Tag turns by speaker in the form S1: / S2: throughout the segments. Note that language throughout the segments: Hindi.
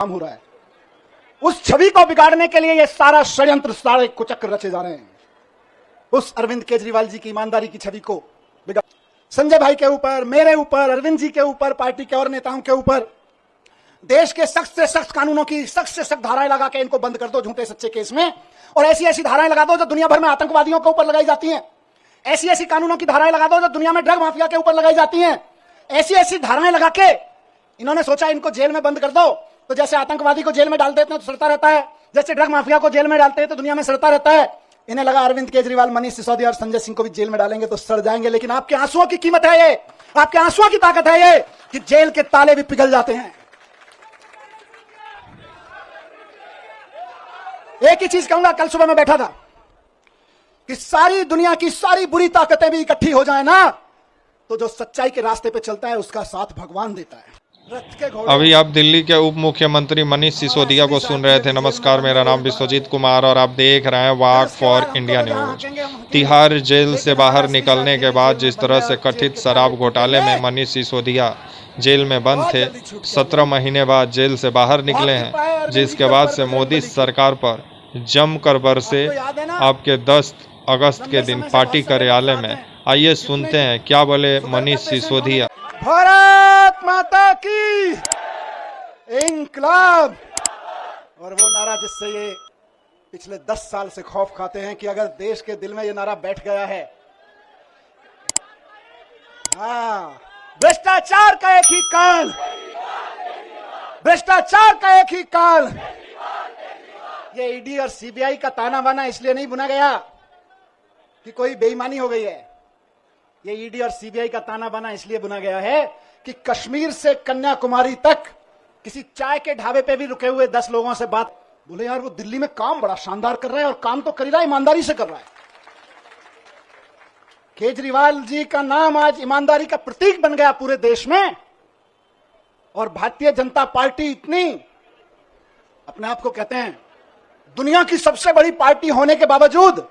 S1: काम हो रहा है। उस छवि को बिगाड़ने के लिए ये सारा षड्यंत्र, सारे कुचक्र रचे जा रहे हैं। उस अरविंद केजरीवाल जी की ईमानदारी की छवि को बिगाड़, संजय भाई के ऊपर, मेरे ऊपर, अरविंद जी के ऊपर, पार्टी के और नेताओं के ऊपर देश के सख्त से सख्त कानूनों की सख्त से सख्त धाराएं लगा के इनको बंद कर दो झूठे सच्चे केस में, और ऐसी ऐसी धाराएं लगा दो जो दुनिया भर में आतंकवादियों के ऊपर लगाई जाती हैं। ऐसी ऐसी कानूनों की धाराएं लगा दो जो दुनिया में ड्रग माफिया के ऊपर लगाई जाती हैं। ऐसी ऐसी धाराएं लगा के इन्होंने सोचा इनको जेल में बंद कर दो, तो जैसे आतंकवादी को जेल में डाल देते हैं तो सड़ता रहता है, जैसे ड्रग माफिया को जेल में डालते हैं तो दुनिया में सड़ता रहता है। इन्हें लगा अरविंद केजरीवाल, मनीष सिसोदिया और संजय सिंह को भी जेल में डालेंगे तो सड़ जाएंगे। लेकिन आपके आंसुओं की कीमत है ये, आपके आंसुओं की ताकत है ये कि जेल के ताले भी पिघल जाते हैं। एक ही चीज कहूंगा, कल सुबह मैं बैठा था कि सारी दुनिया की सारी बुरी ताकतें भी इकट्ठी हो जाए ना, तो जो सच्चाई के रास्ते पे चलता है उसका साथ भगवान देता है।
S2: अभी आप दिल्ली के उप मुख्यमंत्री मनीष सिसोदिया को सुन रहे थे। नमस्कार, मेरा नाम विश्वजीत कुमार और आप देख रहे हैं walk for India news. Tihar jail से बाहर निकलने के बाद जिस तरह से कथित शराब घोटाले में मनीष सिसोदिया जेल में बंद थे, 17 महीने बाद जेल से बाहर निकले हैं, जिसके बाद से मोदी सरकार पर जमकर बरसे आपके 10 अगस्त के दिन पार्टी कार्यालय में। आइए सुनते हैं क्या बोले मनीष सिसोदिया।
S1: भारत माता की इंकलाब, और वो नारा जिससे ये पिछले 10 साल से खौफ खाते हैं कि अगर देश के दिल में ये नारा बैठ गया है, हाँ, भ्रष्टाचार का एक ही काल, भ्रष्टाचार का एक ही काल। ये ईडी और सीबीआई का ताना बाना इसलिए नहीं बुना गया कि कोई बेईमानी हो गई है। ये ईडी और सीबीआई का ताना बाना इसलिए बुना गया है कि कश्मीर से कन्याकुमारी तक किसी चाय के ढाबे पे भी रुके हुए 10 लोगों से बात, बोले यार वो दिल्ली में काम बड़ा शानदार कर रहा है, और काम तो कर रहा है, ईमानदारी से कर रहा है। केजरीवाल जी का नाम आज ईमानदारी का प्रतीक बन गया पूरे देश में, और भारतीय जनता पार्टी इतनी अपने आप को कहते हैं दुनिया की सबसे बड़ी पार्टी होने के बावजूद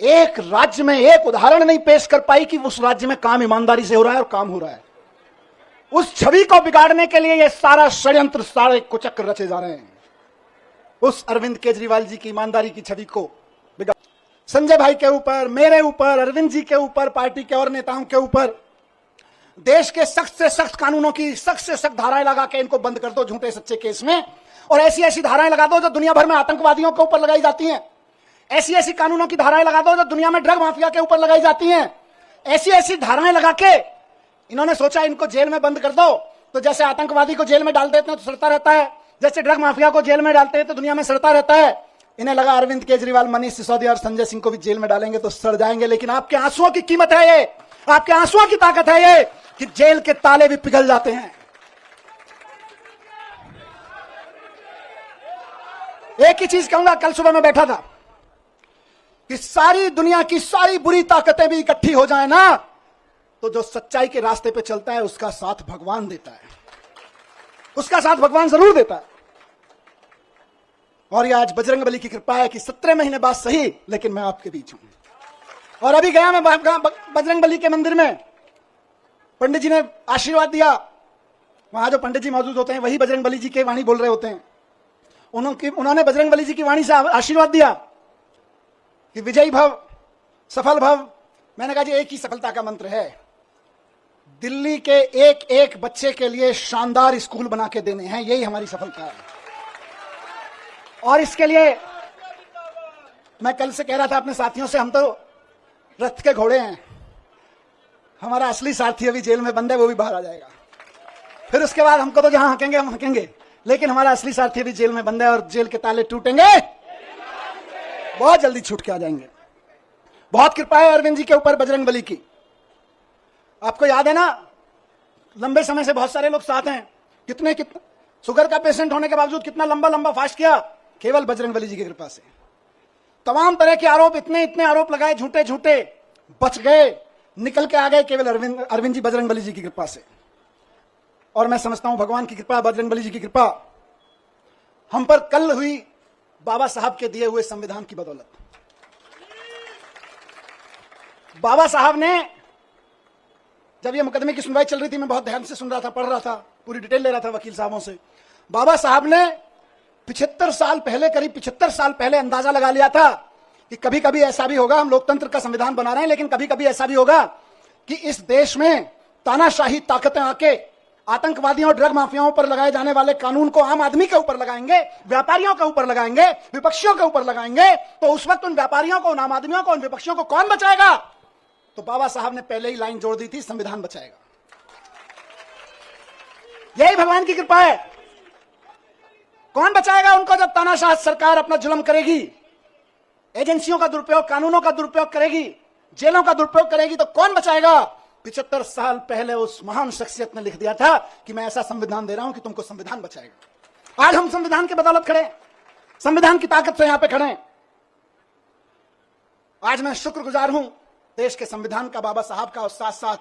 S1: एक राज्य में एक उदाहरण नहीं पेश कर पाई कि उस राज्य में काम ईमानदारी से हो रहा है और काम हो रहा है। उस छवि को बिगाड़ने के लिए ये सारा षड्यंत्र, सारे कुचक्र रचे जा रहे हैं। उस अरविंद केजरीवाल जी की ईमानदारी की छवि को बिगाड़, संजय भाई के ऊपर, मेरे ऊपर, अरविंद जी के ऊपर, पार्टी के और नेताओं के ऊपर देश के सख्त से सख्त कानूनों की सख्त से सख्त धाराएं लगा के इनको बंद कर दो झूठे सच्चे केस में, और ऐसी ऐसी धाराएं लगा दो जो दुनिया भर में आतंकवादियों के ऊपर लगाई जाती हैं। ऐसी ऐसी कानूनों की धाराएं लगा दो जो दुनिया में ड्रग माफिया के ऊपर लगाई जाती हैं। ऐसी ऐसी धाराएं लगा के इन्होंने सोचा इनको जेल में बंद कर दो, तो जैसे आतंकवादी को जेल में डाल देते हैं तो सड़ता रहता है, जैसे ड्रग माफिया को जेल में डालते हैं तो दुनिया में सड़ता रहता है। इन्हें लगा अरविंद केजरीवाल, मनीष सिसोदिया और संजय सिंह को भी जेल में डालेंगे तो सड़ जाएंगे। लेकिन आपके आंसुओं की कीमत है ये, आपके आंसुओं की ताकत है ये कि जेल के ताले भी पिघल जाते हैं। एक ही चीज कहूंगा, कल सुबह मैं बैठा था कि सारी दुनिया की सारी बुरी ताकतें भी इकट्ठी हो जाए ना, तो जो सच्चाई के रास्ते पे चलता है उसका साथ भगवान देता है, उसका साथ भगवान जरूर देता है। और ये आज बजरंगबली की कृपा है कि 17 महीने बाद सही, लेकिन मैं आपके बीच हूं। और अभी गया मैं बजरंगबली के मंदिर में, पंडित जी ने आशीर्वाद दिया। वहां जो पंडित जी मौजूद होते हैं वही बजरंगबली जी की वाणी बोल रहे होते हैं। उन्होंने बजरंगबली जी की वाणी से आशीर्वाद दिया कि विजयी भव, सफल भव। मैंने कहा जी एक ही सफलता का मंत्र है, दिल्ली के एक एक बच्चे के लिए शानदार स्कूल बना के देने हैं, यही हमारी सफलता है। और इसके लिए मैं कल से कह रहा था अपने साथियों से, हम तो रथ के घोड़े हैं, हमारा असली सारथी अभी जेल में बंद है, वो भी बाहर आ जाएगा। फिर उसके बाद हमको तो जहां हकेंगे हम हकेंगे, लेकिन हमारा असली सारथी अभी जेल में बंद है, और जेल के ताले टूटेंगे, बहुत जल्दी छूट के आ जाएंगे। बहुत कृपा है अरविंद जी के ऊपर, बजरंगबली की। आपको याद है ना, लंबे समय से बहुत सारे लोग साथ हैं, कितने शुगर का पेशेंट होने के बावजूद कितना लंबा लंबा फास्ट किया, केवल बजरंगबली जी की कृपा से। तमाम तरह के आरोप, इतने इतने आरोप लगाए झूठे झूठे, बच गए, निकल के आ गए, केवल अरविंद जी बजरंगबली जी की कृपा से। और मैं समझता हूं भगवान की कृपा, बजरंगबली जी की कृपा हम पर कल हुई बाबा साहब के दिए हुए संविधान की बदौलत। बाबा साहब ने, जब ये मुकदमे की सुनवाई चल रही थी, मैं बहुत ध्यान से सुन रहा था, पढ़ रहा था, पूरी डिटेल ले रहा था वकील साहबों से, बाबा साहब ने 75 साल पहले, करीब 75 साल पहले अंदाजा लगा लिया था कि कभी कभी ऐसा भी होगा, हम लोकतंत्र का संविधान बना रहे हैं, लेकिन कभी कभी ऐसा भी होगा कि इस देश में तानाशाही ताकतें आके आतंकवादियों और ड्रग माफियाओं पर लगाए जाने वाले कानून को आम आदमी के ऊपर लगाएंगे, व्यापारियों के ऊपर लगाएंगे, विपक्षियों के ऊपर लगाएंगे। तो उस वक्त उन व्यापारियों को, उन आम आदमियों को, उन विपक्षियों को कौन बचाएगा? तो बाबा साहब ने पहले ही लाइन जोड़ दी थी, संविधान बचाएगा। यही भगवान की कृपा है। कौन बचाएगा उनको जब तानाशाह सरकार अपना जुल्म करेगी, एजेंसियों का दुरुपयोग, कानूनों का दुरुपयोग करेगी, जेलों का दुरुपयोग करेगी, तो कौन बचाएगा? 75 साल पहले उस महान शख्सियत ने लिख दिया था कि मैं ऐसा संविधान दे रहा हूं कि तुमको संविधान बचाएगा। आज हम संविधान की बदौलत खड़े, संविधान की ताकत से यहां पे खड़े। आज मैं शुक्रगुजार हूं देश के संविधान का, बाबा साहब का, और साथ साथ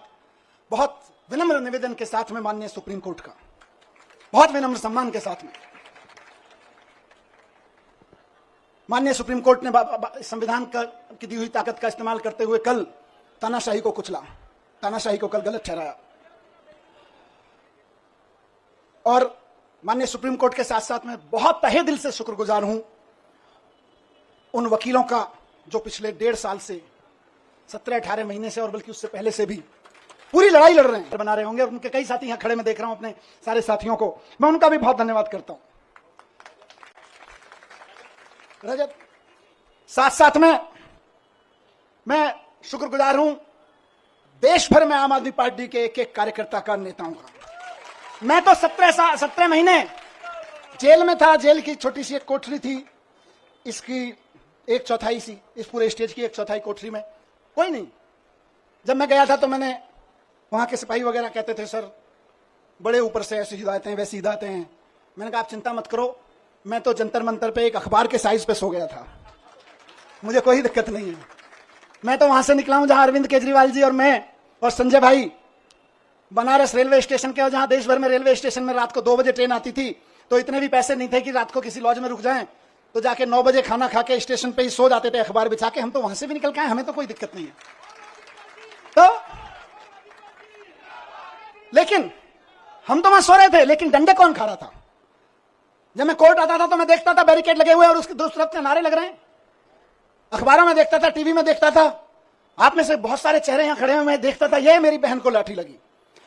S1: बहुत विनम्र निवेदन के साथ में माननीय सुप्रीम कोर्ट का, बहुत विनम्र सम्मान के साथ में माननीय सुप्रीम कोर्ट ने संविधान की दी हुई ताकत का इस्तेमाल करते हुए कल तानाशाही को कुचला, तानाशाही को कल गलत ठहराया। और माननीय सुप्रीम कोर्ट के साथ साथ मैं बहुत तहे दिल से शुक्रगुजार हूं उन वकीलों का जो पिछले 1.5 साल से, 17-18 महीने से, और बल्कि उससे पहले से भी पूरी लड़ाई लड़ रहे हैं, बना रहे होंगे। और उनके कई साथी यहां खड़े मैं देख रहा हूं, अपने सारे साथियों को, मैं उनका भी बहुत धन्यवाद करता हूं। रजत, साथ साथ में मैं शुक्रगुजार हूं देश भर में आम आदमी पार्टी के एक एक कार्यकर्ता का, नेताओं का। मैं तो 17 महीने जेल में था। जेल की छोटी सी एक कोठरी थी, इसकी 1/4 सी, इस पूरे स्टेज की 1/4 कोठरी में कोई नहीं। जब मैं गया था तो मैंने, वहां के सिपाही वगैरह कहते थे, सर बड़े ऊपर से ऐसी हिदायतें, वैसी हिदायतें हैं। मैंने कहा आप चिंता मत करो, मैं तो जंतर मंतर पे एक अखबार के साइज पे सो गया था, मुझे कोई दिक्कत नहीं है। मैं तो वहां से निकला हूं जहां अरविंद केजरीवाल जी और मैं और संजय भाई बनारस रेलवे स्टेशन के, और जहां देश भर में रेलवे स्टेशन में रात को 2 बजे ट्रेन आती थी, तो इतने भी पैसे नहीं थे कि रात को किसी लॉज में रुक जाएं, तो जाके 9 बजे खाना खा के स्टेशन पे ही सो जाते थे अखबार बिछा के। हम तो वहां से भी निकल के आए, हमें तो कोई दिक्कत नहीं है। तो लेकिन हम तो वहां सो रहे थे, लेकिन डंडे कौन खा रहा था? जब मैं कोर्ट आता था तो मैं देखता था बैरिकेड लगे हुए और उसके दूसरी तरफ से नारे लग रहे हैं। अखबारों में देखता था, टीवी में देखता था, आप में से बहुत सारे चेहरे यहां खड़े हुए, मैं देखता था ये मेरी बहन को लाठी लगी,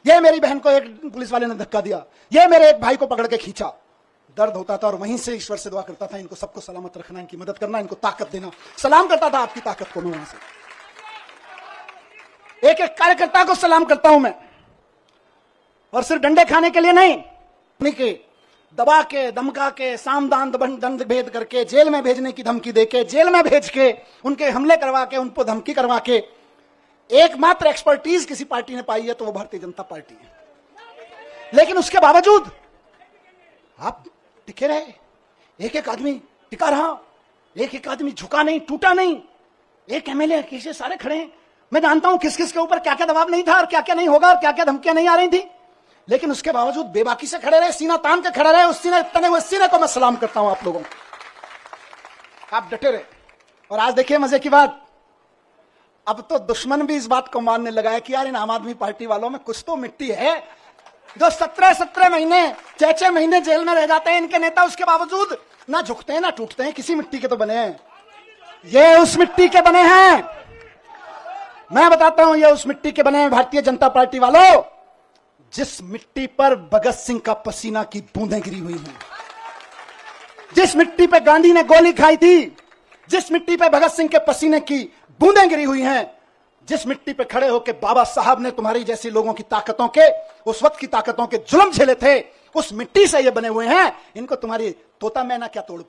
S1: ये मेरी बहन को एक पुलिस वाले ने धक्का दिया, ये मेरे एक भाई को पकड़ के खींचा। दर्द होता था और वहीं से ईश्वर से दुआ करता था, इनको सबको सलामत रखना, इनकी मदद करना, इनको ताकत देना। सलाम करता था आपकी ताकत को, मैं वहां से एक एक कार्यकर्ता को सलाम करता हूं मैं। और सिर्फ डंडे खाने के लिए नहीं, दबा के, धमका के, सामदान दंड भेद करके, जेल में भेजने की धमकी देके, जेल में भेज के, उनके हमले करवा के, उनको धमकी करवा के, एकमात्र एक्सपर्टीज किसी पार्टी ने पाई है तो वो भारतीय जनता पार्टी है। लेकिन उसके बावजूद आप टिके रहे, एक एक आदमी टिका रहा, एक एक आदमी झुका नहीं, टूटा नहीं। एक एमएलए किसी सारे खड़े हैं, मैं जानता हूं किस किस के ऊपर क्या क्या दबाव नहीं था और क्या क्या नहीं होगा और क्या क्या धमकियां नहीं आ रही थी, लेकिन उसके बावजूद बेबाकी से खड़े रहे, सीना तान के खड़े रहे। उस सीने, तने हुए सीने को मैं सलाम करता हूं आप लोगों को, आप डटे रहे। और आज देखिए मजे की बात, अब तो दुश्मन भी इस बात को मानने लगा है कि यार इन आम आदमी पार्टी वालों में कुछ तो मिट्टी है। जो 17 महीने, 6 महीने जेल में रह जाते हैं इनके नेता, उसके बावजूद ना झुकते हैं ना टूटते हैं। किसी मिट्टी के तो बने हैं, ये उस मिट्टी के बने हैं। मैं बताता हूं, ये उस मिट्टी के बने हैं भारतीय जनता पार्टी वालों, जिस मिट्टी पर भगत सिंह का पसीना की बूंदें गिरी हुई हैं, जिस मिट्टी पे गांधी ने गोली खाई थी, जिस मिट्टी पे भगत सिंह के पसीने की बूंदें गिरी हुई हैं, जिस मिट्टी पे खड़े होकर बाबा साहब ने तुम्हारी जैसी लोगों की ताकतों के, उस वक्त की ताकतों के जुल्म झेले थे, उस मिट्टी से ये बने हुए हैं। इनको तुम्हारी तोता मैना क्या तोड़